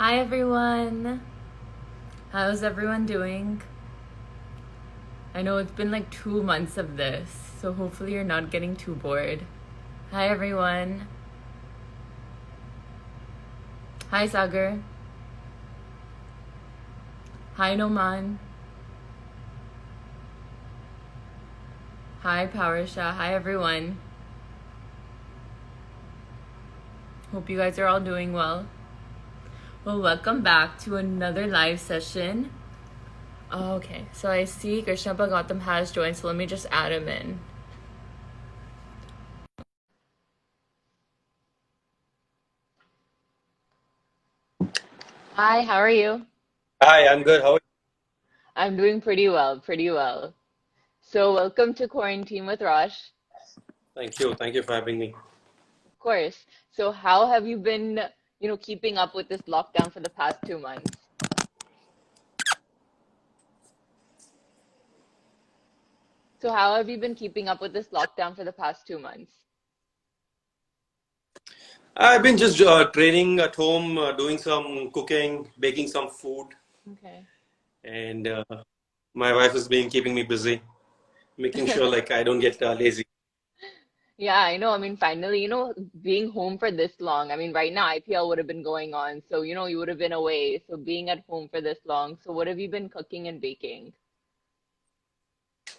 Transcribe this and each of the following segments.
Hi everyone! How's everyone doing? I know it's been like 2 months of this, so hopefully you're not getting too bored. Hi everyone! Hi Sagar! Hi Noman! Hi Powersha! Hi everyone! Hope you guys are all doing well. Well, welcome back to another live session. Okay, so I see Krishnappa Gowtham has joined, so let me just add him in. Hi, how are you? Hi, I'm good. How are you? I'm doing pretty well, pretty well. So, welcome to Quarantine with Rosh. Thank you. Thank you for having me. Of course. So, how have you been, keeping up with this lockdown for the past 2 months? So, how have you been keeping up with this lockdown for the past 2 months? I've been just training at home, doing some cooking, baking some food, Okay. and my wife has been keeping me busy, making sure like I don't get lazy. Yeah, I know. I mean, finally, being home for this long. I mean, right now, IPL would have been going on. So, you would have been away. So, being at home for this long. So, what have you been cooking and baking?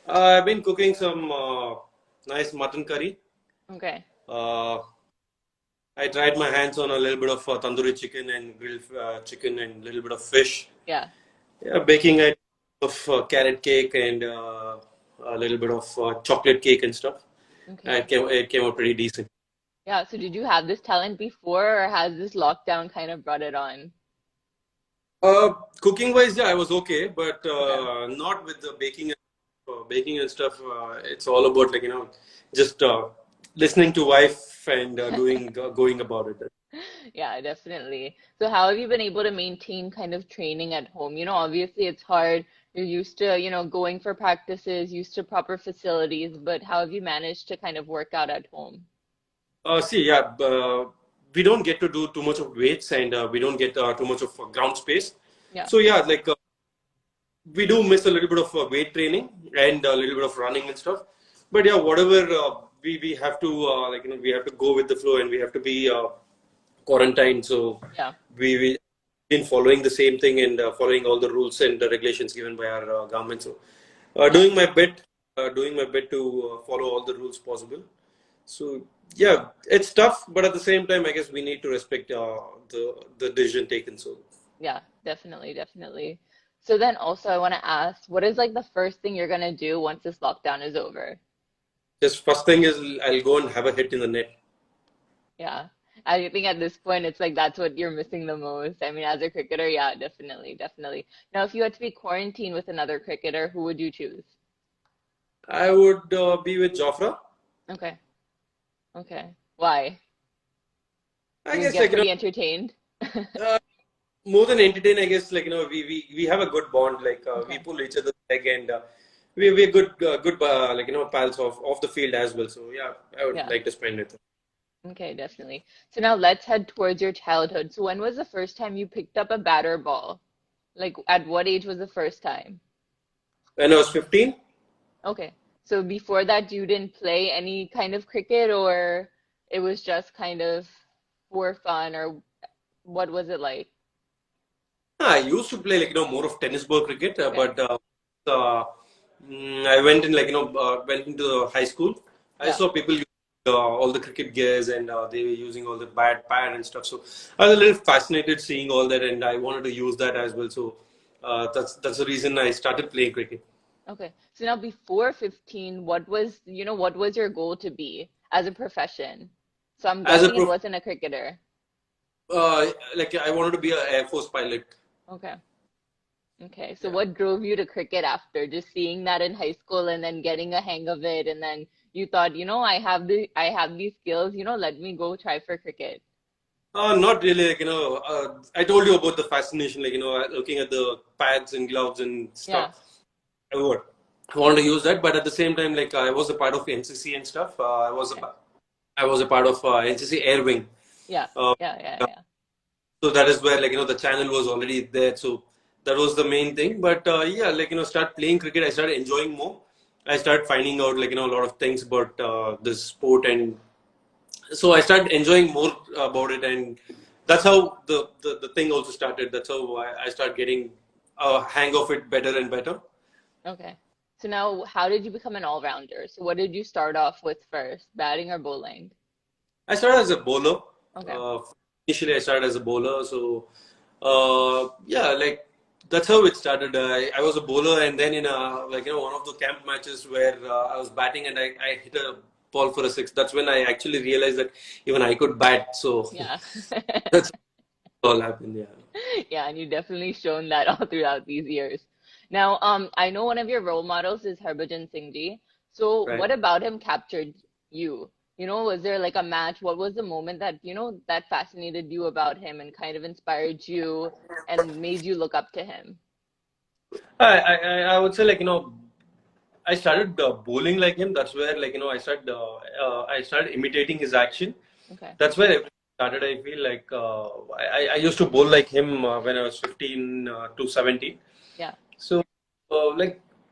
I've been cooking some nice mutton curry. Okay. Uh, I tried my hands on a little bit of tandoori chicken and grilled chicken and a little bit of fish. Yeah. Yeah, baking a of carrot cake and a little bit of chocolate cake and stuff. Okay. It came out pretty decent. Yeah. So, did you have this talent before, or has this lockdown kind of brought it on? Cooking wise, yeah, I was okay, but Okay. not with the baking and stuff. It's all about just listening to wife and doing going about it. Yeah, definitely. So how have you been able to maintain kind of training at home? Obviously it's hard. You're used to, going for practices, used to proper facilities, but how have you managed to kind of work out at home? See, yeah, we don't get to do too much of weights and we don't get too much of ground space. Yeah. So yeah, we do miss a little bit of weight training and a little bit of running and stuff. But yeah, whatever we have to we have to go with the flow and we have to be quarantined. So Yeah. we been following the same thing and following all the rules and the regulations given by our government. So Yeah. doing my bit to follow all the rules possible. So yeah, it's tough, but at the same time, I guess we need to respect the decision taken. So Yeah, definitely, definitely. So then also I want to ask, what is like the first thing you're gonna do once this lockdown is over? just first thing is I'll go and have a hit in the net. Yeah. I think at this point it's like that's what you're missing the most. I mean, as a cricketer, yeah, definitely, definitely. Now, if you had to be quarantined with another cricketer, who would you choose? I would be with Jofra. Okay. Okay. Why? I You guess get pretty entertained? uh, more than entertain. I guess we have a good bond. We Okay. pull each other's leg and we're good pals off the field as well. So yeah, I would Yeah. like to spend it. Okay, definitely. So now let's head towards your childhood. So when was the first time you picked up a batter ball? Like at what age was the first time? When I was 15, Okay. So before that you didn't play any kind of cricket or it was just kind of for fun or what was it like? I used to play more of tennis ball cricket, Okay. uh, I went in went into high school. I Yeah. saw people use all the cricket gears and they were using all the bat pad and stuff. So I was a little fascinated seeing all that, and I wanted to use that as well. So that's the reason I started playing cricket. Okay. So now before 15, what was your goal to be as a profession? So I'm As a guessing it prof, wasn't a cricketer. I wanted to be an Air Force pilot. Okay. Okay. So Yeah. what drove you to cricket after? Just seeing that in high school and then getting a hang of it and then you thought, I have these skills, let me go try for cricket. Not really. I told you about the fascination, looking at the pads and gloves and Yeah. stuff. I would want to use that, but at the same time, I was a part of NCC and stuff. Okay. I was a part of NCC Air Wing. Yeah. Uh, Yeah, yeah, yeah. So that is where the channel was already there. So that was the main thing. But yeah, start playing cricket. I started enjoying more. I started finding out a lot of things about this sport, and so I started enjoying more about it, and that's how the thing also started. That's how I started getting a hang of it better and better. Okay. So now, how did you become an all-rounder? So what did you start off with first, batting or bowling? I started as a bowler. Okay. Uh, Initially, I started as a bowler. So, yeah, that's how it started. I was a bowler, and then in one of the camp matches where I was batting and I hit a ball for a six. That's when I actually realized that even I could bat. So Yeah. that's all happened. Yeah. Yeah, and you've definitely shown that all throughout these years. Now, I know one of your role models is Harbhajan Singh Ji. So Right. what about him captured you? Was there like a match? What was the moment that, that fascinated you about him and kind of inspired you and made you look up to him? I would say I started bowling like him. That's where I started imitating his action. Okay. That's where everything started. I feel like I used to bowl like him when I was 15 to 17. Yeah. So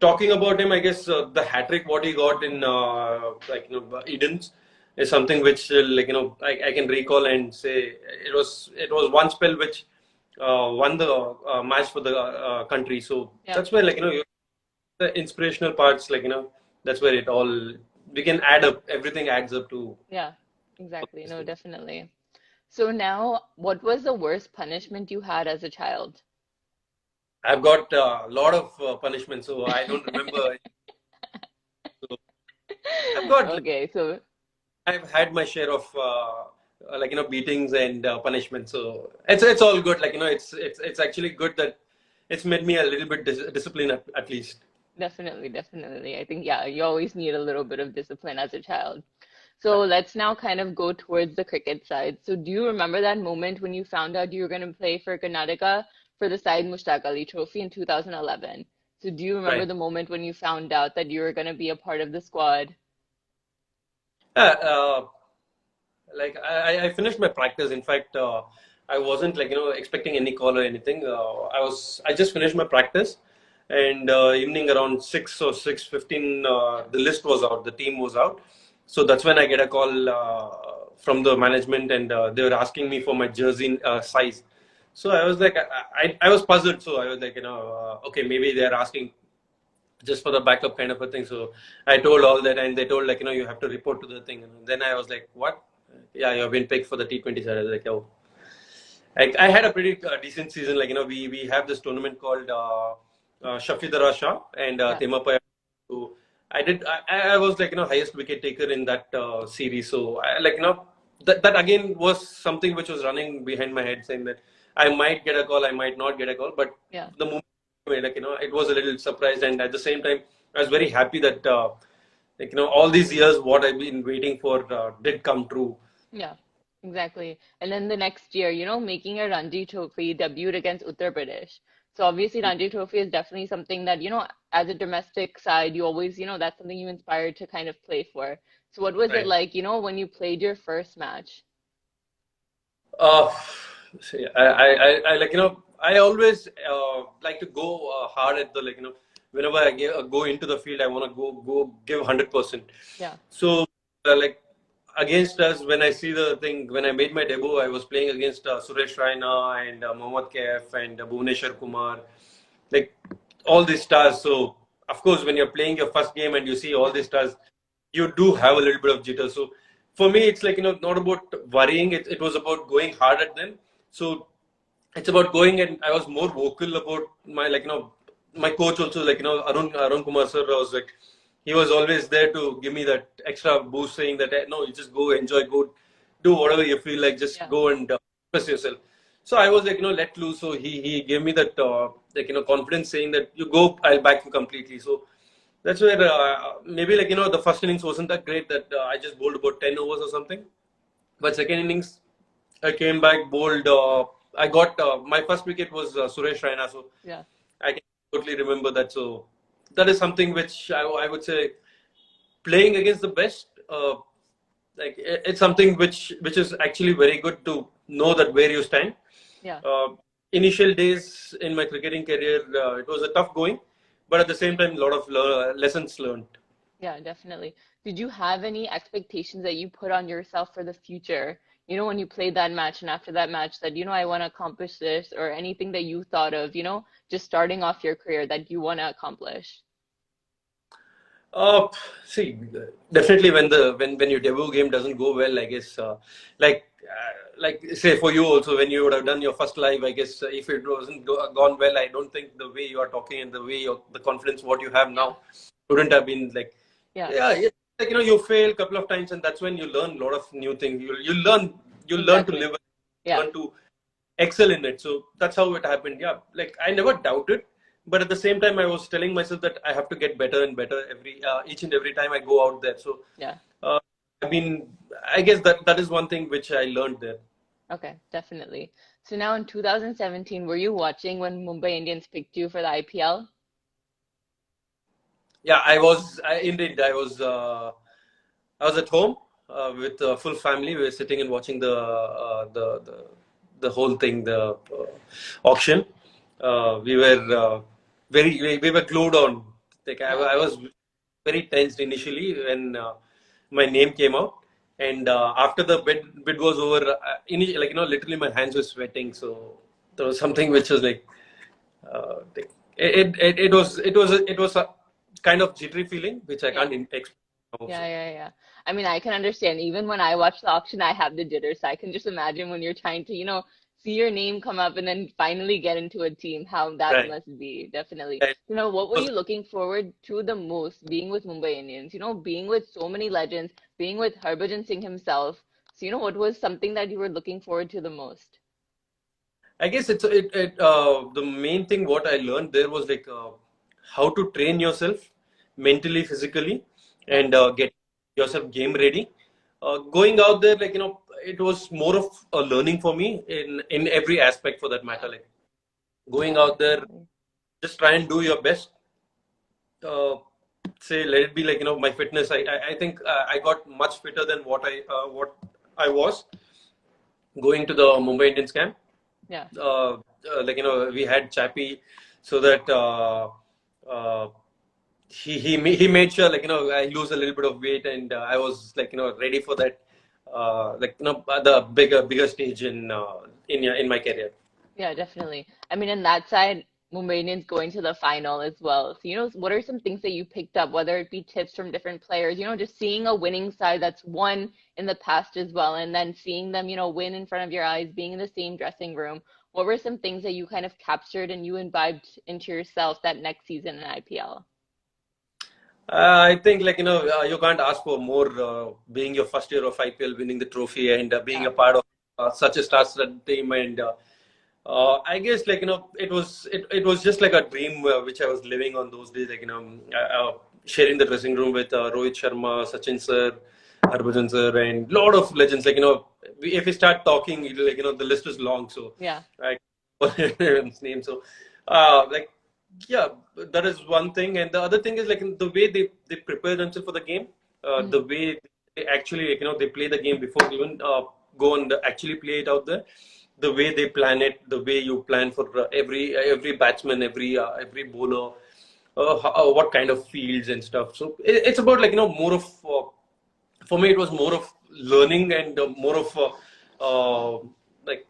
talking about him, I guess the hat trick what he got in Eden's is something which I can recall and say it was one spell which won the match for the country. So Yeah. that's where the inspirational parts that's where it all we can add up everything adds up to Yeah. Exactly. this No, thing. definitely. So now, what was the worst punishment you had as a child? I've got a lot of punishment, so I don't remember. So I've got Okay, so I've had my share of beatings and punishment. So it's all good. It's actually good that it's made me a little bit disciplined at least. definitely, definitely. I think, yeah, you always need a little bit of discipline as a child. So let's now kind of go towards the cricket side. So do you remember that moment when you found out you were going to play for Karnataka for the Syed Mushtaq Ali Trophy in 2011? So do you remember Right. the moment when you found out that you were going to be a part of the squad? Uh, I finished my practice. In fact, I wasn't expecting any call or anything. I just finished my practice, and evening around 6 or 6:15, the list was out. The team was out. So that's when I get a call from the management, and they were asking me for my jersey size. So I was like, I was puzzled. So I was like, okay, maybe they're asking just for the backup kind of a thing. So I told all that, and they told you have to report to the thing. And then I was like, what? Yeah, you have been picked for the T20 side. I was like, oh, I had a pretty decent season. We have this tournament called Shafidara Shah and Yeah, Temapaya. So I was highest wicket taker in that series. So that again was something which was running behind my head, saying that I might get a call, I might not get a call, but yeah. the moment it was a little surprised, and at the same time I was very happy that all these years what I've been waiting for did come true. Yeah, exactly. And then the next year, making a Ranji Trophy debut against Uttar Pradesh. So obviously Ranji Trophy is definitely something that, as a domestic side, you always, that's something you inspired to kind of play for. So what was it Right. like, when you played your first match? Uh, See, I I always like to go hard at the whenever go into the field, I want to go give 100%. Yeah, So against us, when I see the thing, when I made my debut, I was playing against Suresh Raina and Mohammad Kaif and Bhuvneshwar Kumar, like all these stars. So of course, when you're playing your first game and you see all yeah, these stars, you do have a little bit of jitter. So for me, it's not about worrying. It was about going hard at them. So it's about going, and I was more vocal about my my coach also, Arun Kumar sir was like, he was always there to give me that extra boost, saying that no, you just go enjoy, go do whatever you feel like, just yeah, go and express yourself. So I was let loose. So he gave me that confidence, saying that you go, I'll back you completely. So that's where maybe the first innings wasn't that great, that I just bowled about 10 overs or something. But second innings, I came back, bowled. I got my first wicket was Suresh Raina, so yeah, I can totally remember that. So that is something which I would say, playing against the best, it's something which is actually very good to know that where you stand. Yeah. Uh, Initial days in my cricketing career, it was a tough going, but at the same time, a lot of lessons learned. Yeah, definitely. Did you have any expectations that you put on yourself for the future? When you played that match and after that match that, I want to accomplish this, or anything that you thought of, just starting off your career that you want to accomplish? Uh, See, definitely when your debut game doesn't go well, I guess like say for you also when you would have done your first live, I guess if it wasn't gone well, I don't think the way you are talking and the way the confidence what you have Yeah. now wouldn't have been like Yeah. yeah, like you fail a couple of times and that's when you learn a lot of new things. You learn to Exactly. live, Yeah. learn to excel in it. So that's how it happened. Yeah, like I never doubted, but at the same time, I was telling myself that I have to get better and better every each and every time I go out there. So, Yeah. uh, I mean, I guess that is one thing which I learned there. Okay, definitely. So now in 2017, were you watching when Mumbai Indians picked you for the IPL? Yeah, I was. Indeed, I was at home with the full family. We were sitting and watching the whole thing, the auction. We were we were glued on. Like Yeah. I was very tensed initially when my name came out, and after the bid was over, initially, like literally my hands were sweating. So there was something which was like it was a kind of jittery feeling which I Yeah. can't explain Yeah, also. yeah, yeah. I mean, I can understand. Even when I watch the auction, I have the jitters. So I can just imagine when you're trying to, see your name come up and then finally get into a team, how that Right. must be. Definitely. Right. What were Was- you looking forward to the most being with Mumbai Indians? Being with so many legends, being with Harbhajan Singh himself. So, what was something that you were looking forward to the most? I guess the main thing what I learned there was like how to train yourself mentally, physically, Yeah. and get yourself game ready. Going out there, like it was more of a learning for me in every aspect for that matter. Yeah. Like going Yeah, out there, definitely. just try and do your best. Uh, Say let it be like my fitness. I think I got much fitter than what I was going to the Mumbai Indians camp. Yeah. Like we had Chappie, so that uh, he made sure like I lose a little bit of weight, and I was like ready for that like the bigger stage in my career. Yeah, definitely. I mean, in that side, Mumbai Indians going to the final as well. So, what are some things that you picked up, whether it be tips from different players, just seeing a winning side that's won in the past as well, and then seeing them, win in front of your eyes, being in the same dressing room. What were some things that you kind of captured and you imbibed into yourself that next season in IPL? I think like you can't ask for more being your first year of IPL winning the trophy and being Yeah, a part of such a star-studded team and I guess like it was just like a dream which I was living on those days like sharing the dressing room with Rohit Sharma, Sachin sir, Harbhajan sir and lot of legends like if we start talking like the list is long so yeah. I everyone's name so like yeah, that is one thing, and the other thing is like in the way they prepare themselves for the game, Hmm. the way they actually like, they play the game before they even go and actually play it out there. The way they plan it, the way you plan for every batsman, every bowler, what kind of fields and stuff. So it's about like more of for me it was more of learning and more of like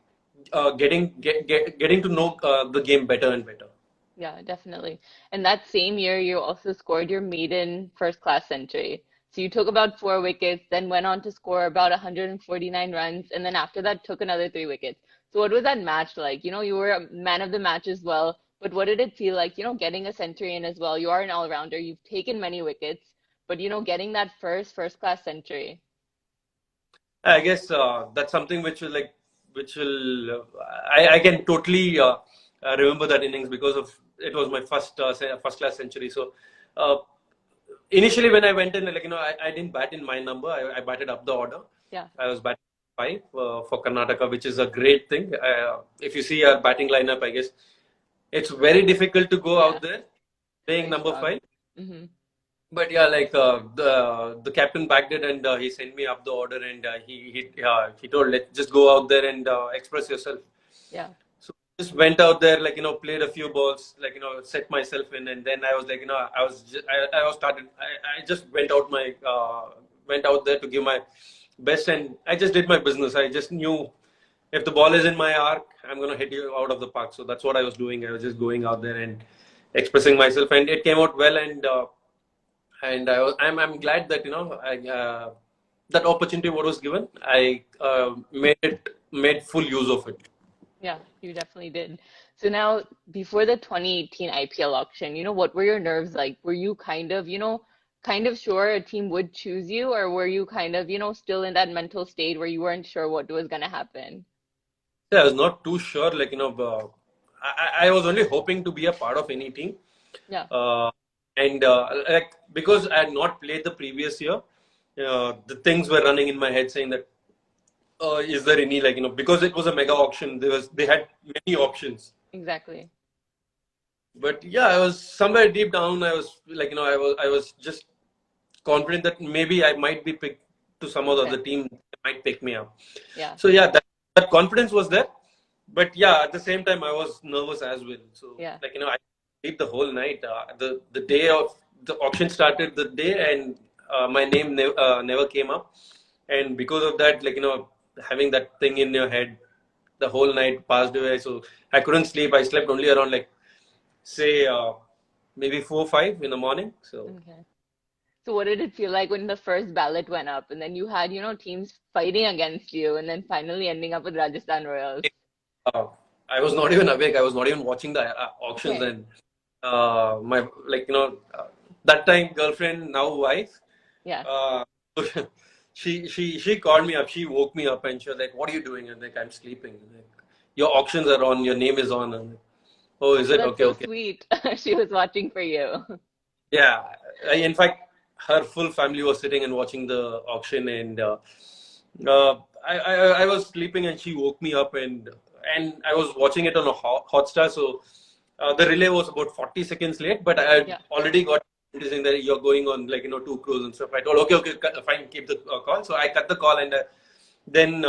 getting to know the game better and better. Yeah, definitely. And that same year, you also scored your maiden first class century. So you took about 4 wickets, then went on to score about 149 runs, and then after that took another 3 wickets. So what was that match like? You were a man of the match as well, but what did it feel like, getting a century in as well? You are an all-rounder. You've taken many wickets, but getting that first class century. I guess that's something which will I can totally remember that innings because of it was my first class century. So uh, initially when I went in, like I didn't bat in my number. I batted up the order. Yeah. I was batting five for Karnataka, which is a great thing. If you see our batting lineup, I guess it's very difficult to go Yeah. out there playing Very number strong. five. Hmm. But yeah, like the captain backed it, and he sent me up the order, and he told, let just go out there and express yourself. Yeah. just went out there, like, played a few balls, like, set myself in, and then I was like, I was started. I just went out there to give my best, and I just did my business. I just knew if the ball is in my arc, I'm gonna hit you out of the park. So that's what I was doing. I was just going out there and expressing myself, and it came out well. And I'm glad that that opportunity what was given, I made full use of it. Yeah, you definitely did. So now, before the 2018 IPL auction, what were your nerves like? Were you kind of sure a team would choose you, or were you kind of, still in that mental state where you weren't sure what was going to happen? Yeah, I was not too sure. I was only hoping to be a part of any team, Yeah, uh, and like because I had not played the previous year, the things were running in my head saying that is there any because it was a mega auction, they had many options. exactly. But yeah, I was somewhere deep down. I was I was just confident that maybe I might be picked to some of the Okay. other team might pick me up. Yeah, So yeah, that confidence was there. But yeah, at the same time, I was nervous as well. So yeah. I sleep the whole night. The day of the auction started, the day, and my name never came up. And because of that, having that thing in your head, the whole night passed away. So I couldn't sleep. I slept only around say maybe 4 or 5 in the morning. So Okay. So what did it feel like when the first ballot went up and then you had, teams fighting against you and then finally ending up with Rajasthan Royals? uh, I was not even awake. I was not even watching the auctions, Okay. and my that time girlfriend, now wife, Yeah. uh, she called me up. She woke me up and she was like, "What are you doing?" And like, "I'm sleeping." Like, your auctions are on. Your name is on. And like, oh, is Oh, it that's okay? so Okay. sweet. She was watching for you. Yeah. In fact, her full family was sitting and watching the auction, and I was sleeping, and she woke me up, and I was watching it on a Hotstar. So the relay was about 40 seconds late, but I had Yeah. already got saying that you're going on 2 crores and stuff. I told okay, fine, keep the call. So I cut the call, and then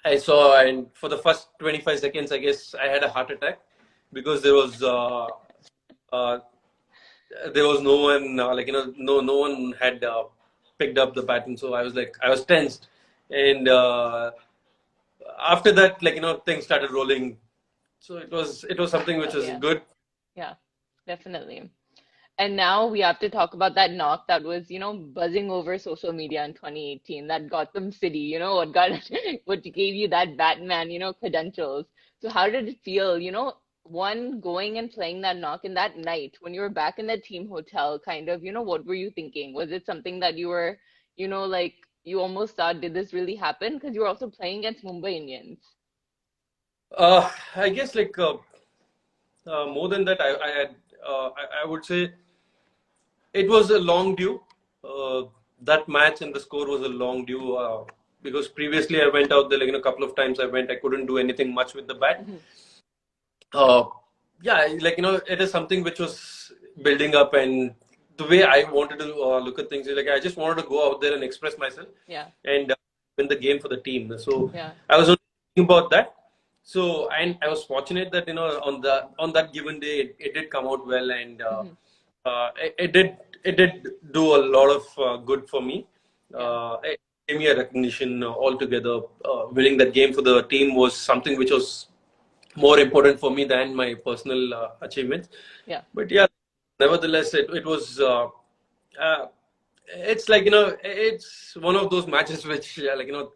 I saw, and for the first 25 seconds, I guess I had a heart attack because uh, there was no one no one had picked up the pattern. So I was tensed, and after that things started rolling. So it was something which Oh, was yeah. good. Yeah, definitely. And now we have to talk about that knock that was, buzzing over social media in 2018, that Gotham City, what got what gave you that Batman, credentials. So how did it feel, one going and playing that knock in that night when you were back in the team hotel, kind of, what were you thinking? Was it something that you were, like you almost thought, did this really happen? Because you were also playing against Mumbai Indians. I guess more than that, I would say it was a long due. That match and the score was a long due because previously I went out there a couple of times. I couldn't do anything much with the bat. Hmm. uh, yeah, it is something which was building up, and the way I wanted to look at things is I just wanted to go out there and express myself Yeah, and win the game for the team. So yeah. I was only thinking about that. So and I was fortunate that on that given day it did come out well, and Hmm. it did do a lot of good for me. Yeah, It gave me a recognition altogether. Winning that game for the team was something which was more important for me than my personal achievements. yeah. But yeah, nevertheless, it was. Uh, it's it's one of those matches which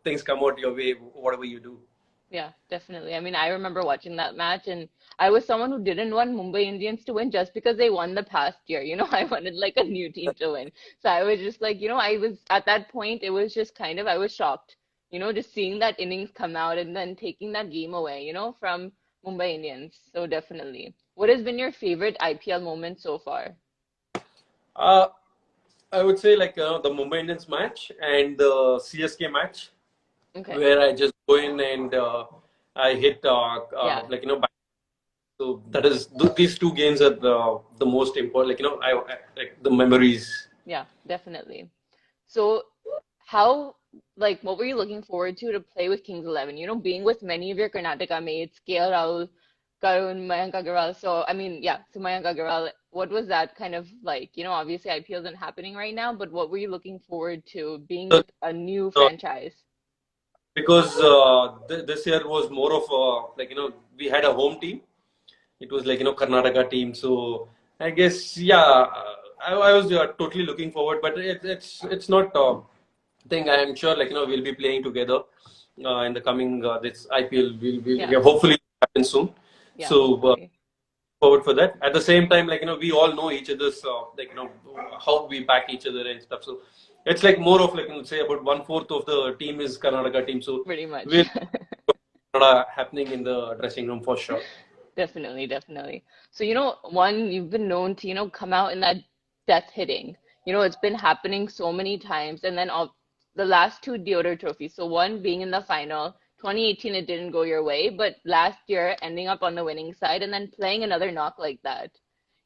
things come out your way, whatever you do. Yeah, definitely. I mean, I remember watching that match, and I was someone who didn't want Mumbai Indians to win just because they won the past year. I wanted like a new team to win. So I was just like, I was at that point, it was just kind of, I was shocked, just seeing that innings come out and then taking that game away, from Mumbai Indians. So definitely. What has been your favorite IPL moment so far? Uh, I would say the Mumbai Indians match and the CSK match, Okay. where I just go in and I hit Yeah. so that is these two games are the most important. Like the memories. Yeah, definitely. So how like what were you looking forward to play with Kings 11? You know, being with many of your Karnataka mates, KL Rahul, Karun, Mayank Agarwal. So, I mean, yeah, so Mayank Agarwal, what was that kind of like? You know, obviously IPL isn't happening right now, but what were you looking forward to being So, with a new uh, franchise? because this year was more of like we had a home team. It was like Karnataka team. So I guess yeah, I was totally looking forward, but it's not thing. I am sure like we'll be playing together in the coming this IPL. Yeah, Will hopefully happen soon. yeah, So hopefully. forward for that. At the same time, like we all know each other's like how we back each other and stuff. So it's like more of like say about 1/4 of the team is Karnataka team. So Pretty much. we'll Kannada happening in the dressing room for sure. Definitely, definitely. So, you know, one, you've been known to, you know, come out in that death hitting. You know, it's been happening so many times. And then all the last two Deodar trophies. So one being in the final, 2018 it didn't go your way, but last year ending up on the winning side and then playing another knock like that.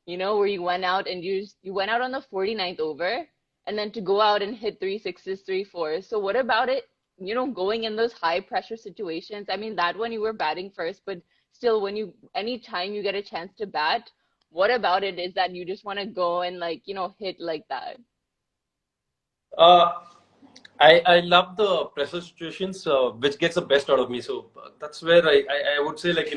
You know, where you went out and you went out on the 49th over and then to go out and hit three sixes, three fours. So what about it, you know, going in those high pressure situations? I mean, that one you were batting first, but still when you anytime you get a chance to bat, what about it is that you just want to go and like, you know, hit like that? Uh, I love the pressure situations which gets the best out of me. So that's where I would say like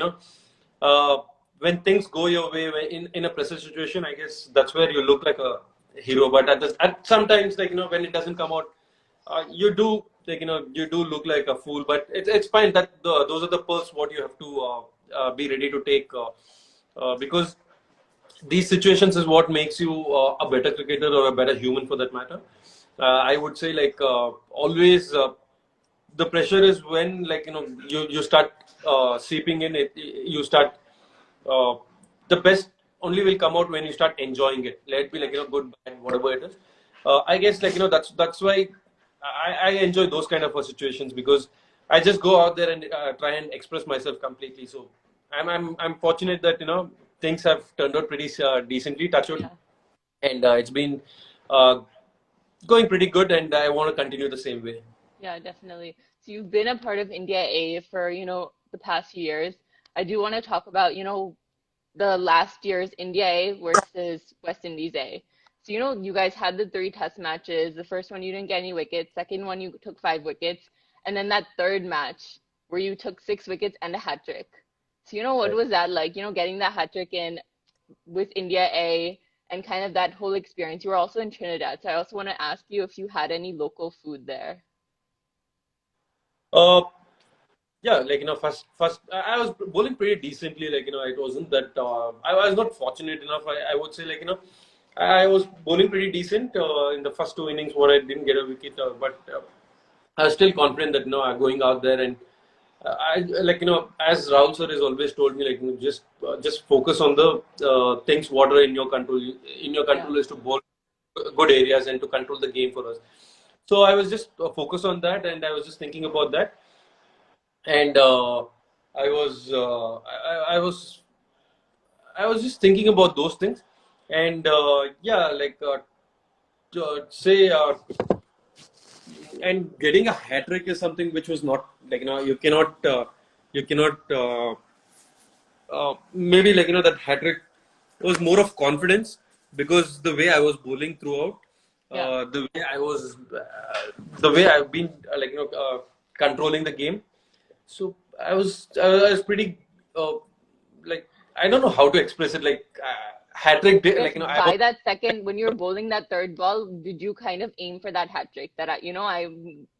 uh, when things go your way in a pressure situation, I guess that's where you look like a hero. But at sometimes like when it doesn't come out, you do like you do look like a fool. But it's fine. Those are the pearls what you have to be ready to take because these situations is what makes you a better cricketer or a better human for that matter. I would say like always the pressure is when like you start seeping in it. You start uh, the best only will come out when you start enjoying it. Let it be Yeah. like good, bad, whatever it is. I guess like that's why I enjoy those kind of situations because I just go out there and try and express myself completely. So I'm fortunate that things have turned out pretty decently, touch wood, Yeah. and it's been uh, going pretty good, and I want to continue the same way. Yeah, definitely. So you've been a part of India A for, you know, the past few years. I do want to talk about, you know, the last year's India A versus West Indies A. So, you know, you guys had the three test matches. The first one you didn't get any wickets. Second one you took 5 wickets. And then that third match where you took 6 wickets and a hat trick. So, you know, what Right. was that like? You know, getting that hat trick in with India A and kind of that whole experience. You were also in Trinidad. So I also want to ask you if you had any local food there. Uh, yeah, like first I was bowling pretty decently. Like it wasn't that I was not fortunate enough. I would say like I was bowling pretty decent in the first two innings where I didn't get a wicket, but I was still confident that going out there and I like as Rahul sir has always told me like just focus on the things what are in your control. In your Yeah. control is to bowl good areas and to control the game for us. So I was just focused on that, and I was just thinking about that, and I was just thinking about those things, and yeah, like say and getting a hat trick is something which was not like you cannot maybe like that hat trick was more of confidence because the way I was bowling throughout, Yeah. the way I've been like controlling the game. So I was pretty like I don't know how to express it like hat trick I like guess I was by that second, when you were bowling that third ball, did you kind of aim for that hat trick that you know, I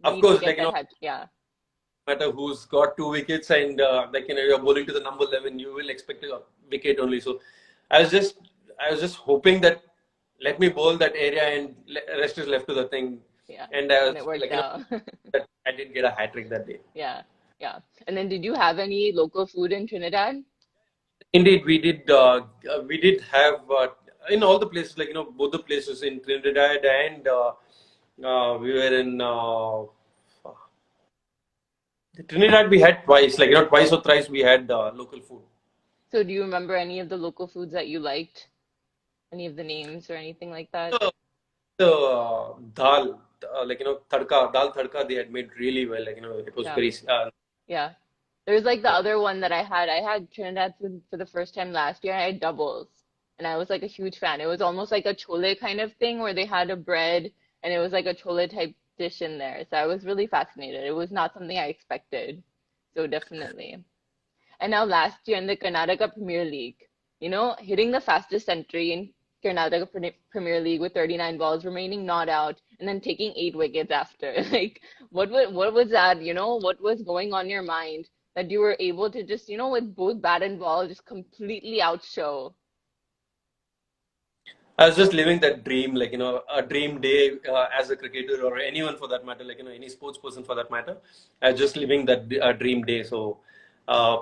of need to course get like that hat? Yeah, no matter who's got 2 wickets and like you're bowling to the number 11 you will expect a wicket only. So I was just I was just hoping that let me bowl that area and rest is left to the thing, yeah, and I and it was worked like out. that I did get a hat trick that day. Yeah, yeah. And then did you have any local food in Trinidad? Indeed, we did have in all the places like both the places in Trinidad and we were in Trinidad we had twice like twice or thrice we had local food. So do you remember any of the local foods that you liked? Any of the names or anything like that? The dal. tadka, dal tadka they had made really well. It was Yeah. very Yeah. There's like the other one that I had. I had Trinidad for the first time last year. I had doubles, and I was like a huge fan. It was almost like a chole kind of thing where they had a bread and it was like a chole type dish in there. So I was really fascinated. It was not something I expected. So definitely. And now last year in the Karnataka Premier League, hitting the fastest century in Karnataka Premier League with 39 balls remaining not out, and then taking 8 wickets after. Like, what was that? What was going on in your mind that you were able to just, with both bat and ball, just completely outshow? I was just living that dream, a dream day as a cricketer or anyone for that matter, any sports person for that matter. I was just living that dream day. So uh,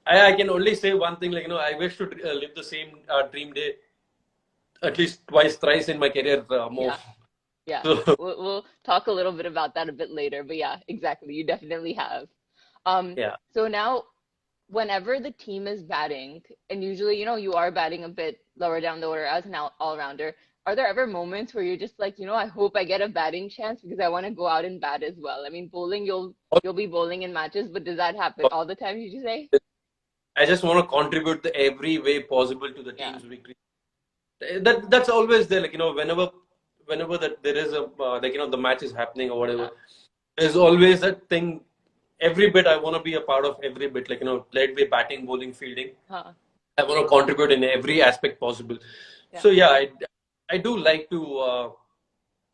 I can only say one thing, I wish to live the same dream day at least twice, thrice in my career more. Yeah, yeah. So We'll talk a little bit about that a bit later, but yeah, exactly. You definitely have. Um, yeah. so now whenever the team is batting, and usually, you are batting a bit lower down the order as an all-rounder, are there ever moments where you're just like, I hope I get a batting chance because I want to go out and bat as well? I mean, bowling, you'll be bowling in matches, but does that happen all the time, did you say? I just want to contribute the every way possible to the Yeah. team's victory. That's always there. Whenever that there is a the match is happening or Yeah. whatever, there's always that thing. Every bit I want to be a part of every bit. Let it be batting, bowling, fielding. Huh. I want to contribute in every aspect possible. Yeah. So yeah, I do like to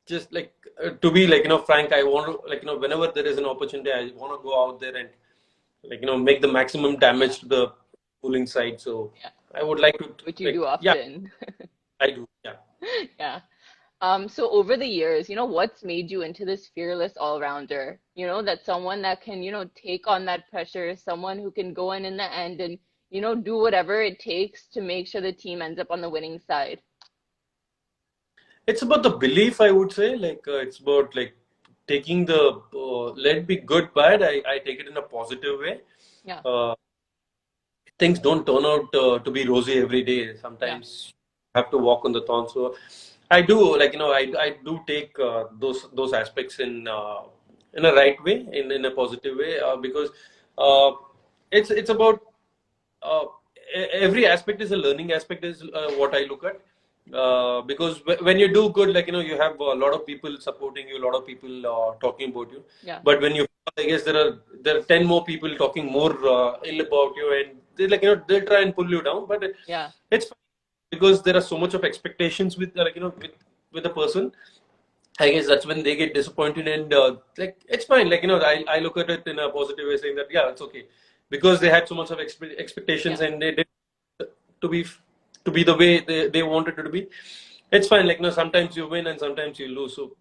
just to be frank. I want to whenever there is an opportunity, I want to go out there and make the maximum Yeah. damage to the bowling side. So Yeah. I would like to Which you do yeah, often. I do. Yeah. Yeah. So over the years, what's made you into this fearless all-rounder? That someone that can, take on that pressure, someone who can go in the end and, do whatever it takes to make sure the team ends up on the winning side. It's about the belief, I would say. It's about taking the let it be good, bad. I take it in a positive way. Yeah, Uh, Things don't turn out to be rosy every day. yeah, Sometimes you have to walk on the thorn. So I do I do take those aspects in a right way, in a positive way, because uh, it's about uh, every aspect is a learning aspect is what I look at. Because when you do good, you have a lot of people supporting you, a lot of people talking about you. yeah, But when you, I guess there are 10 more people talking more ill about you, and they they'll try and pull you down. But yeah, it's fine because there are so much of expectations with with a person. I guess that's when they get disappointed, and it's fine. I look at it in a positive way, saying that yeah, it's okay because they had so much of expectations yeah, and they did to be to be the way they wanted it to be. It's fine. Sometimes you win and sometimes you lose. So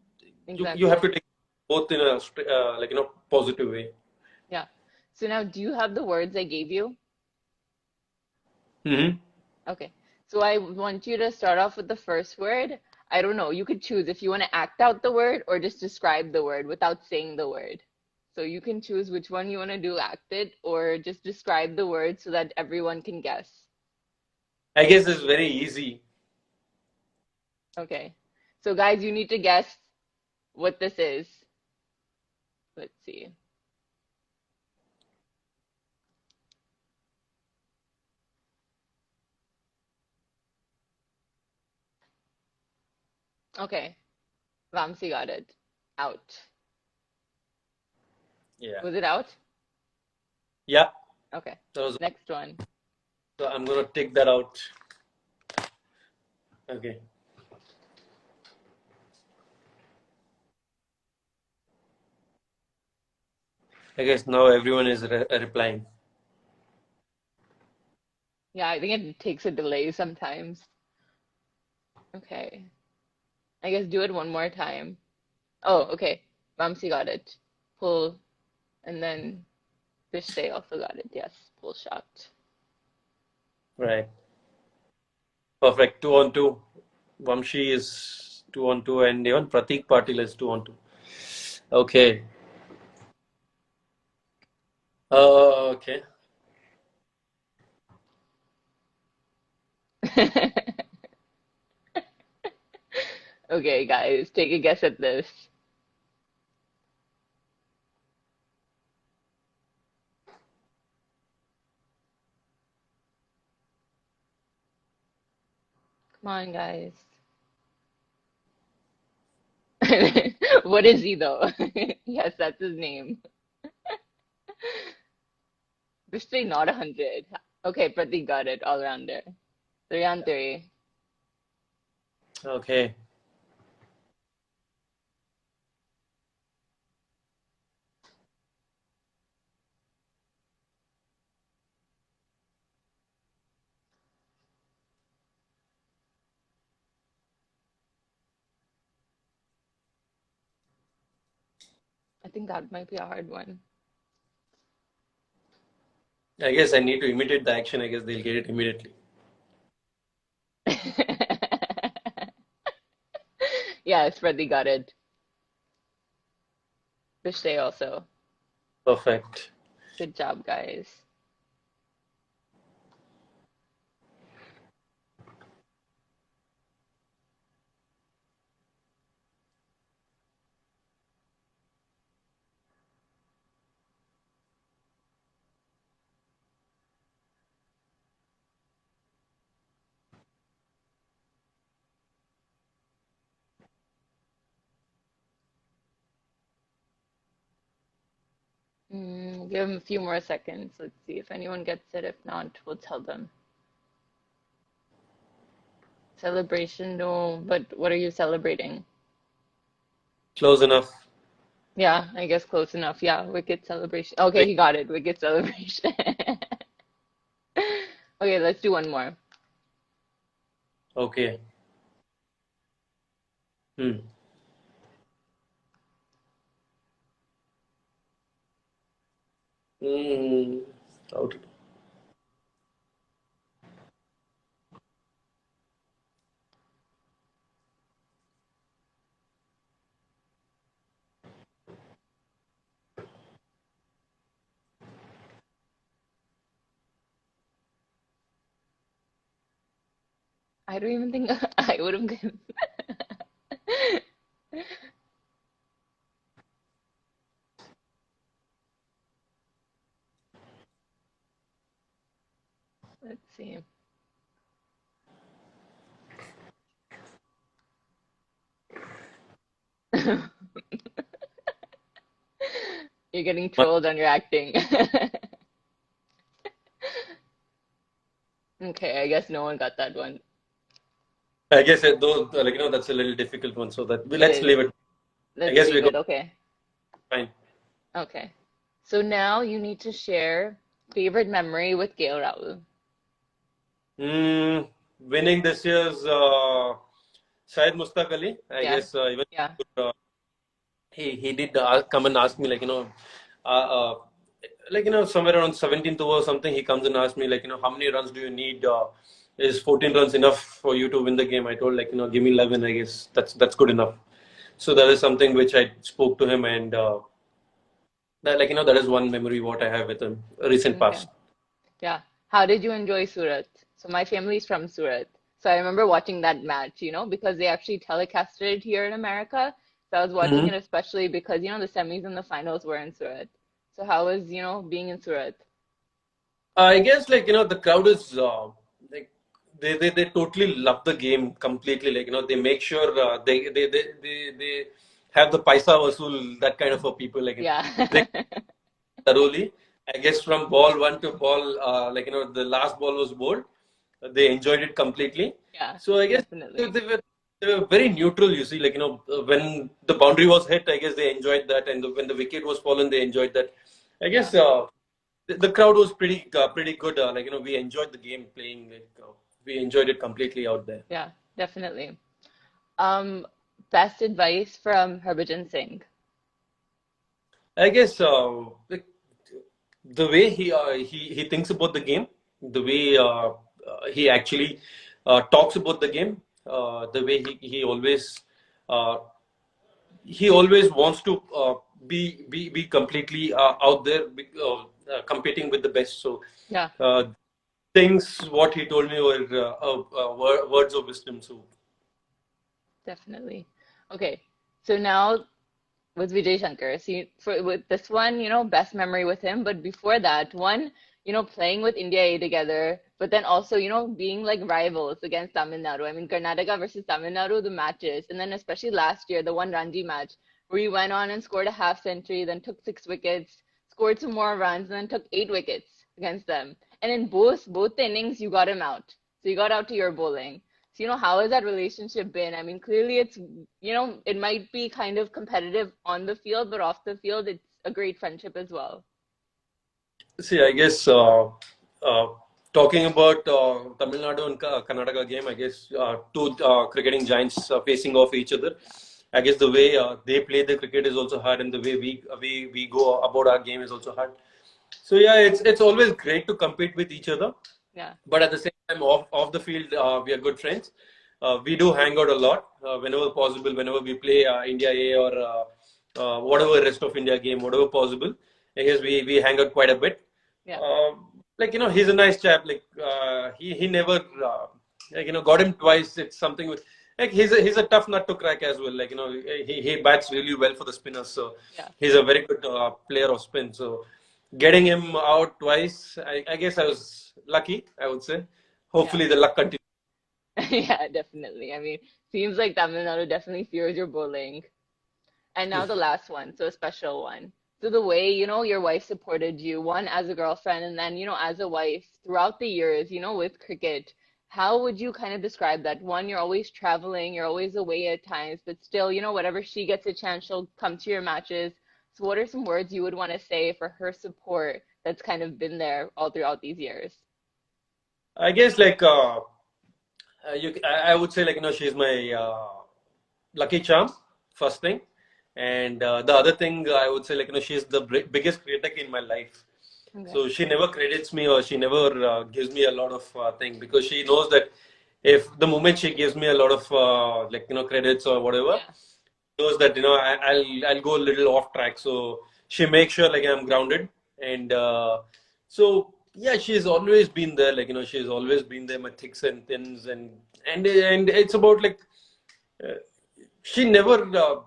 you have exactly. to take both in a positive way. Yeah. So now, do you have the words I gave you? Hmm. Okay. So I want you to start off with the first word. I don't know. You could choose if you want to act out the word or just describe the word without saying the word. So you can choose which one you want to do, act it, or just describe the word so that everyone can guess. I guess it's very easy. Okay. So guys, you need to guess what this is. Let's see. Okay. Vamsi got it. Out. Yeah. Was it out? Yeah. Okay. So, Next one. so I'm gonna take that out. Okay. I guess now everyone is replying. Yeah, I think it takes a delay sometimes. Okay. I guess do it one more time. Oh, okay. Vamsi got it. Pull, and then Fishday also got it. Yes, pull shot. Right. Perfect. 2 on 2. Vamshi is 2 on 2, and even Pratik Patil is 2 on 2. Okay. Okay. Okay, guys, take a guess at this. Come on, guys. What is he though? Yes, that's his name. Obviously not 100. Okay, Pratik got it, all rounder. 3 on 3. Okay. I think that might be a hard one. I guess I need to imitate the action. I guess they'll get it immediately. Yes, Pratik got it. Vishay also. Perfect. Good job, guys. Give him a few more seconds. Let's see if anyone gets it. If not, we'll tell them. Celebration, no, but what are you celebrating? Close enough. Yeah, I guess close enough. Yeah, wicket celebration. Okay, he got it. Wicket celebration. Okay, let's do one more. Okay. Hmm. Hmm. Out. I don't even think I would have given. Let's see. You're getting trolled on your acting. Okay, I guess no one got that one. I guess though, that's a little difficult one. So that It let's is. leave it. I Let's guess we leave go it. Okay. fine. Okay. So now you need to share favorite memory with Gail Rahul. Hmm. Winning this year's Syed Mustaq Ali. I Yeah. guess even Yeah. uh, he did come and ask me uh, uh, somewhere around 17th over or something. He comes and asks me how many runs do you need? Is 14 runs enough for you to win the game? I told give me 11. I guess that's good enough. So that is something which I spoke to him, and that that is one memory what I have with him, recent Okay. past. Yeah. How did you enjoy Surat? So my family's from Surat. So I remember watching that match, because they actually telecasted it here in America. So I was watching Hmm. it especially because, the semis and the finals were in Surat. So how was, being in Surat? I guess the crowd is like they totally love the game completely. They make sure they have the paisa vasool, that kind of a people Yeah. they thoroughly. I guess from ball one to ball the last ball was bowled. They enjoyed it completely. Yeah, So I guess they, definitely. they were they were very neutral. You see, when the boundary was hit, I guess they enjoyed that, and when the wicket was fallen, they enjoyed that. I Yeah. guess the crowd was pretty good. We enjoyed the game playing. We enjoyed it completely out there. Yeah, definitely. Um, Best advice from Harbhajan Singh. I guess the way he thinks about the game, the way he actually talks about the game, the way uh, he always wants to be completely out there, competing with the best. So Yeah, uh, things what he told me were words of wisdom. So definitely. Okay, so now with Vijay Shankar. See, for with this one, best memory with him. But before that, one, playing with India A together. but then also, being like rivals against Tamil Nadu. I mean, Karnataka versus Tamil Nadu, the matches, and then especially last year, the one Ranji match where you went on and scored a half century, then took 6 wickets, scored some more runs, and then took 8 wickets against them. And in both the innings, you got him out. So you got out to your bowling. So, how has that relationship been? I mean, clearly it might be kind of competitive on the field, but off the field, it's a great friendship as well. See, I guess uh, talking about Tamil Nadu and Karnataka game, I guess two cricketing giants facing off each other. I guess the way they play the cricket is also hard, and the way we go about our game is also hard. So yeah, it's always great to compete with each other. Yeah. But at the same time, off the field, we are good friends. We do hang out a lot whenever possible. Whenever we play India A or whatever rest of India game, whatever possible. I guess we hang out quite a bit. Yeah. Like he's a nice chap. Like he never like got him twice. It's something with like he's a tough nut to crack as well. Like he bats really well for the spinners. So Yeah. he's a very good player of spin. So getting him out twice, I guess I was lucky. I would say. Yeah. Hopefully the luck continues. Yeah, definitely. I mean, seems like Tamil Nadu definitely fears your bowling. And now the last one, so a special one. So the way, your wife supported you, one as a girlfriend and then, as a wife throughout the years, with cricket, how would you kind of describe that? One, you're always traveling, you're always away at times, but still, whatever she gets a chance, she'll come to your matches. So what are some words you would want to say for her support that's kind of been there all throughout these years? I guess like I would say like she's my lucky charm first thing, and the other thing I would say like she's the biggest critic in my life. Okay. So she never credits me or she never gives me a lot of thing because she knows that if the moment she gives me a lot of like credits or whatever, Yeah. knows that I'll go a little off track. So she makes sure like I'm grounded, and so yeah, she's always been there. Like she's always been there, my thicks and thins, and it's about like uh, she never.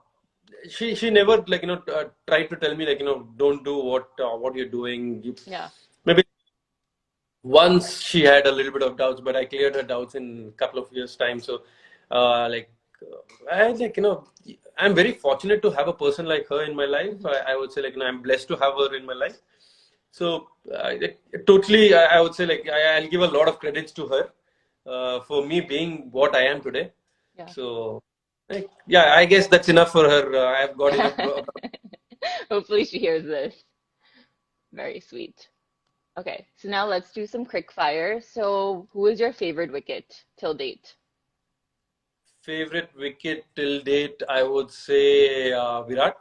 She never like tried to tell me like don't do what you're doing. Yeah. Maybe once she had a little bit of doubts, but I cleared her doubts in a couple of years time. So like I like I'm very fortunate to have a person like her in my life. I would say like I'm blessed to have her in my life. So totally I would say like I'll give a lot of credits to her for me being what I am today. Yeah. So like, yeah, I guess that's enough for her. I've got enough. Hopefully she hears this. Very sweet. Okay, so now let's do some quick fire. So, who is your favorite wicket till date? Favorite wicket till date, I would say Virat.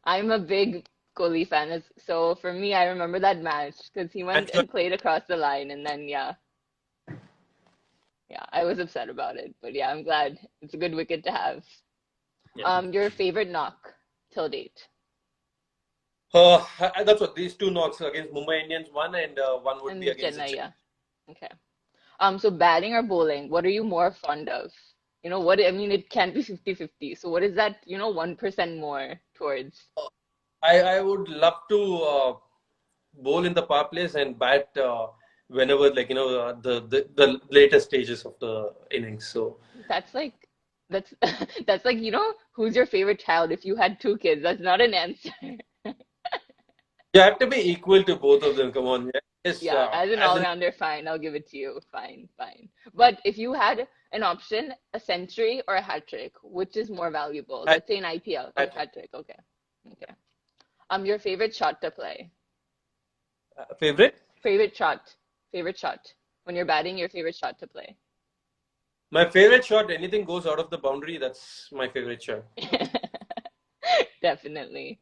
I'm a big Kohli fan, so for me, I remember that match because he went Actually, and played across the line, and then yeah, I was upset about it, but yeah, I'm glad it's a good wicket to have. yeah. Your favorite knock till date? That's what these two knocks against Mumbai Indians, one and one would be And against the Chennai, Chennai. yeah. Okay. So batting or bowling, what are you more fond of? What, I mean, it can't be 50-50. So what is that, 1% more towards? I would love to bowl in the power plays and bat whenever like the later stages of the innings. So That's like, that's, that's like, who's your favorite child if you had two kids? That's not an answer. you have to be equal to both of them. Come on, yeah. Yes, Yeah, as an as an all-rounder, fine, I'll give it to you. Fine, fine. But if you had an option, a century or a hat trick, which is more valuable? hat, Let's say in IPL. Oh, hat, hat trick. Okay. Okay. Your favorite shot to play? favorite. Favorite shot. Favorite shot. When you're batting, your favorite shot to play. My favorite shot, anything goes out of the boundary, that's my favorite shot. Definitely.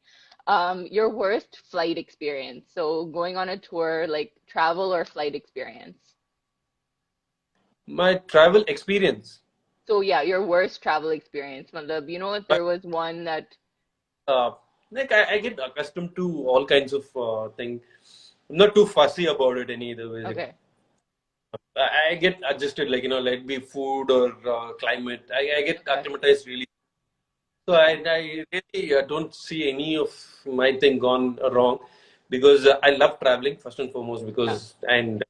Your worst flight experience. So going on a tour, like travel or flight experience. My travel experience. So yeah, your worst travel experience. Matlab, if But there was one that, uh, like I get accustomed to all kinds of things. I'm not too fussy about it any either way. Like, okay, I get adjusted, like let it be food or climate. I get okay, acclimatized really. So I really don't see any of my thing gone wrong because I love traveling first and foremost yeah, because and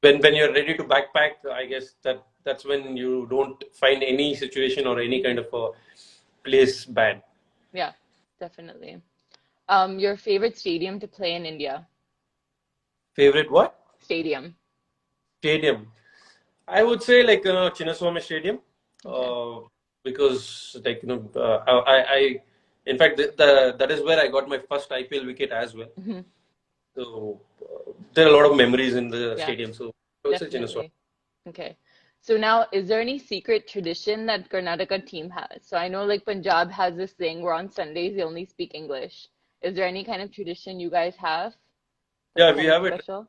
when you're ready to backpack, I guess that's when you don't find any situation or any kind of a place bad. Yeah, definitely. Your favorite stadium to play in India? Favorite what? Stadium. Stadium. I would say like Chinnaswamy Stadium, Okay. uh, because like in fact that is where I got my first IPL wicket as well. Hmm. So there are a lot of memories in the Yeah, stadium. So I would say Chinnaswamy. definitely. Okay. So now, is there any secret tradition that Karnataka team has? So I know like Punjab has this thing where on Sundays they only speak English. Is there any kind of tradition you guys have that's Yeah, we kind of have a special?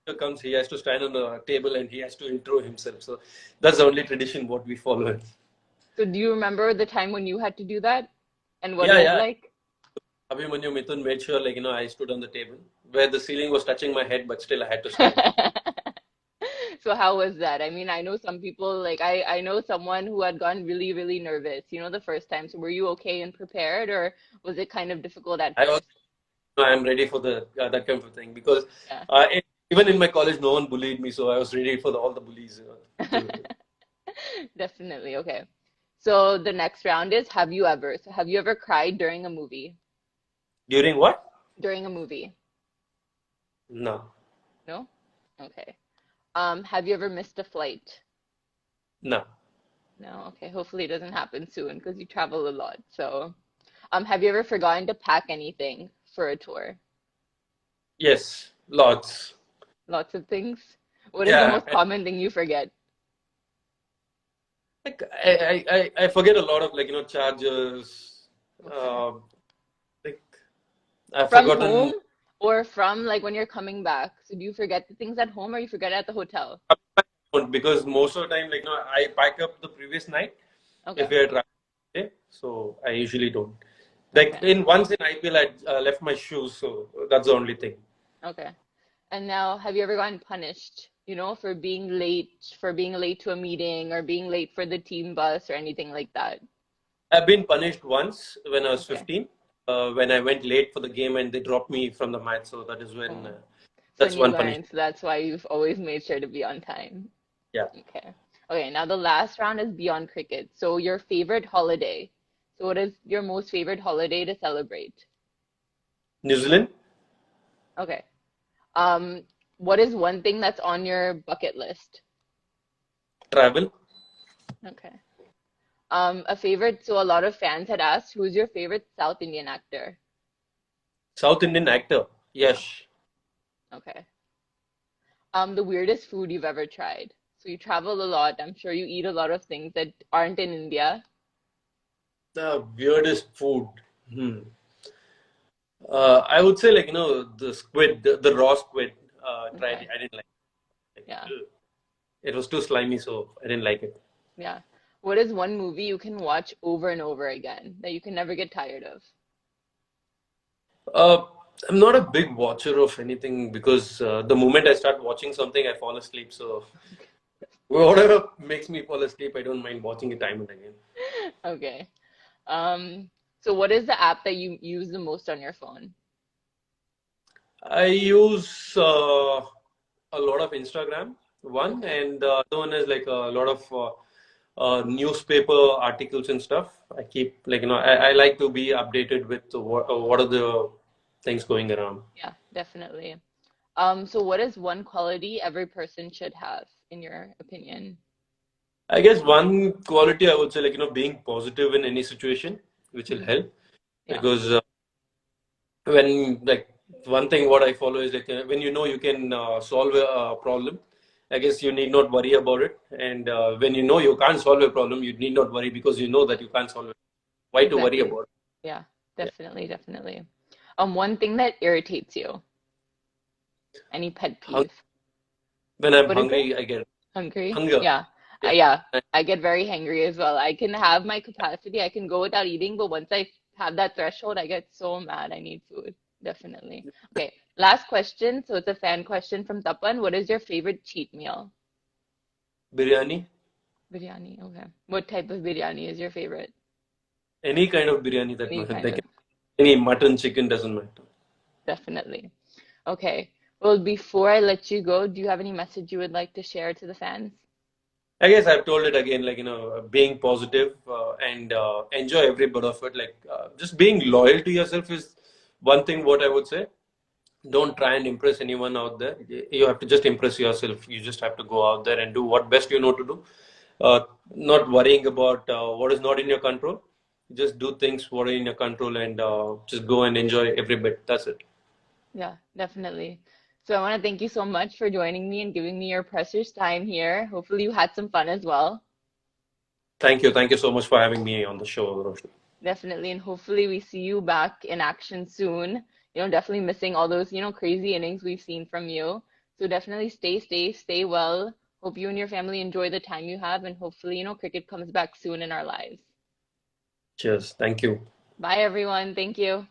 trainer comes. He has to stand on the table and he has to intro himself. So that's the only tradition what we follow. So do you remember the time when you had to do that and what it Yeah, was yeah. like? Abhimanyu Mithun made sure like I stood on the table where the ceiling was touching my head, but still I had to stand. So how was that? I mean, I know some people like I know someone who had gone really nervous, the first time. So were you okay and prepared, or was it kind of difficult at I was first? I'm ready for the that kind of thing because Yeah. even in my college, no one bullied me, so I was ready for all the bullies. To, Definitely. Okay. So the next round is have you ever? So have you ever cried during a movie? during what? During a movie? No, No? Okay. Have you ever missed a flight? no. No. Okay. Hopefully it doesn't happen soon because you travel a lot. So, have you ever forgotten to pack anything for a tour? Yes, lots. Lots of things. What is the Yeah, most common thing you forget? like I forget a lot of chargers. Okay. Uh, like I've From forgotten home or from like when you're coming back? So do you forget the things at home or you forget it at the hotel? because most of the time I pack up the previous night if Okay. we are traveling. Okay? So I usually don't. Like Okay. in once in IPL, I left my shoes, so that's the only thing. Okay. And now, have you ever gotten punished, for being late to a meeting or being late for the team bus or anything like that? I've been punished once when I was Okay. 15, when I went late for the game and they dropped me from the match. So that is when Oh. So that's when you one punishment. learn, so that's why you've always made sure to be on time. Yeah. Okay. Okay, now the last round is beyond cricket. So your favorite holiday. So what is your most favorite holiday to celebrate? New Zealand, Okay. Um, what is one thing that's on your bucket list? travel, Okay. A favorite, so a lot of fans had asked, who's your favorite South Indian actor? South Indian actor. Yeah. Yes. Okay. The weirdest food you've ever tried. So you travel a lot. I'm sure you eat a lot of things that aren't in India. The weirdest food. Hmm. I would say the squid, the raw squid. Tried. Okay. I didn't like. Yeah. Ugh. It was too slimy, so I didn't like it. Yeah. What is one movie you can watch over and over again that you can never get tired of? Uh, I'm not a big watcher of anything because the moment I start watching something, I fall asleep. So whatever makes me fall asleep, I don't mind watching it time and again. Okay. So what is the app that you use the most on your phone? I use a lot of Instagram, one, Okay. and the other one is like a lot of newspaper articles and stuff. I keep I like to be updated with what are the things going around. Yeah, definitely. So what is one quality every person should have, in your opinion? I guess one quality I would say being positive in any situation, which will Hmm. help Yeah, because when one thing what I follow is when you can solve a problem, I guess you need not worry about it. And when you can't solve a problem, you need not worry because you know that you can't solve it. Why to worry exactly. about Yeah, it? definitely. One thing that irritates you, any pet Yeah. peeve. When I'm What is it? hungry, I get Hungry? hunger. Yeah. Yeah. Yeah. I get very hangry as well. I can have my capacity. I can go without eating, but once I have that threshold, I get so mad. I need food. Definitely. Okay. Last question. So it's a fan question from Tapan. What is your favorite cheat meal? Biryani, Biryani. Okay. What type of biryani is your favorite? any kind of biryani that Any kind like of. any mutton, chicken doesn't matter. Definitely. Okay. Well, before I let you go, do you have any message you would like to share to the fans? I guess I've told it again, like, being positive and enjoy every bit of it. Like, just being loyal to yourself is one thing, what I would say. Don't try and impress anyone out there. You have to just impress yourself. You just have to go out there and do what best you know to do. Uh, Not worrying about what is not in your control. Just do things what are in your control and just go and enjoy every bit. That's it. Yeah, definitely. So I want to thank you so much for joining me and giving me your precious time here. Hopefully you had some fun as well. Thank you. Thank you so much for having me on the show, Roshni. Definitely. And hopefully we see you back in action soon. Definitely missing all those, crazy innings we've seen from you. So definitely stay safe, stay well. Hope you and your family enjoy the time you have, and hopefully, cricket comes back soon in our lives. Cheers. Thank you. Bye, everyone. Thank you.